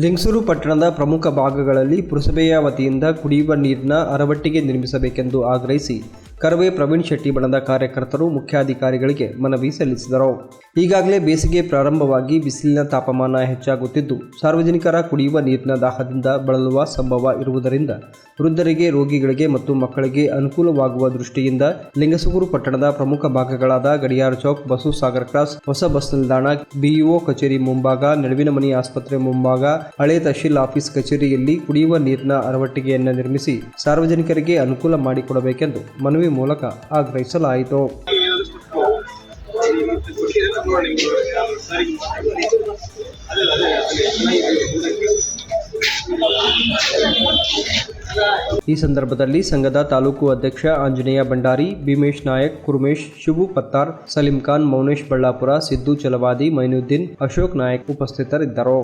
ಲಿಂಗಸೂರು ಪಟ್ಟಣದ ಪ್ರಮುಖ ಭಾಗಗಳಲ್ಲಿ ಪುರಸಭೆಯ ವತಿಯಿಂದ ಕುಡಿಯುವ ನೀರಿನ ಅರವಟ್ಟಿಗೆ ನಿರ್ಮಿಸಬೇಕೆಂದು ಆಗ್ರಹಿಸಿ ಕರವೇ ಪ್ರವೀಣ್ ಶೆಟ್ಟಿ ಬಣದ ಕಾರ್ಯಕರ್ತರು ಮುಖ್ಯಾಧಿಕಾರಿಗಳಿಗೆ ಮನವಿ ಸಲ್ಲಿಸಿದರು. ಈಗಾಗಲೇ ಬೇಸಿಗೆ ಪ್ರಾರಂಭವಾಗಿ ಬಿಸಿಲಿನ ತಾಪಮಾನ ಹೆಚ್ಚಾಗುತ್ತಿದ್ದು ಸಾರ್ವಜನಿಕರ ಕುಡಿಯುವ ನೀರಿನ ದಾಹದಿಂದ ಬಳಲುವ ಸಂಭವ ಇರುವುದರಿಂದ ವೃದ್ಧರಿಗೆ, ರೋಗಿಗಳಿಗೆ ಮತ್ತು ಮಕ್ಕಳಿಗೆ ಅನುಕೂಲವಾಗುವ ದೃಷ್ಟಿಯಿಂದ ಲಿಂಗಸೂರು ಪಟ್ಟಣದ ಪ್ರಮುಖ ಭಾಗಗಳಾದ ಗಡಿಯಾರ ಚೌಕ್, ಬಸವಸಾಗರ ಕ್ರಾಸ್, ಹೊಸ ಬಸ್ ನಿಲ್ದಾಣ, ಬಿಇಒ ಕಚೇರಿ ಮುಂಭಾಗ, ನಡುವಿನ ಮನಿ ಆಸ್ಪತ್ರೆ ಮುಂಭಾಗ, ಹಳೆ ತಹಶೀಲ್ ಆಫೀಸ್ ಕಚೇರಿಯಲ್ಲಿ ಕುಡಿಯುವ ನೀರಿನ ಅರವಟ್ಟಿಗೆಯನ್ನು ನಿರ್ಮಿಸಿ ಸಾರ್ವಜನಿಕರಿಗೆ ಅನುಕೂಲ ಮಾಡಿಕೊಡಬೇಕೆಂದು ಮನವಿ ಮೂಲಕ ಆಗ್ರಹಿಸಲಾಯಿತು. ಈ ಸಂದರ್ಭದಲ್ಲಿ ಸಂಘದ ತಾಲೂಕು ಅಧ್ಯಕ್ಷ ಆಂಜನೇಯ ಭಂಡಾರಿ, ಭೀಮೇಶ್ ನಾಯಕ್, ಕುರುಮೇಶ್, ಶಿವು ಪತ್ತಾರ್, ಸಲೀಂ ಖಾನ್, ಮೌನೇಶ್ ಬಳ್ಳಾಪುರ, ಸಿದ್ದು ಚಲವಾದಿ, ಮೈನುದ್ದೀನ್, ಅಶೋಕ್ ನಾಯಕ್ ಉಪಸ್ಥಿತರಿದ್ದರು.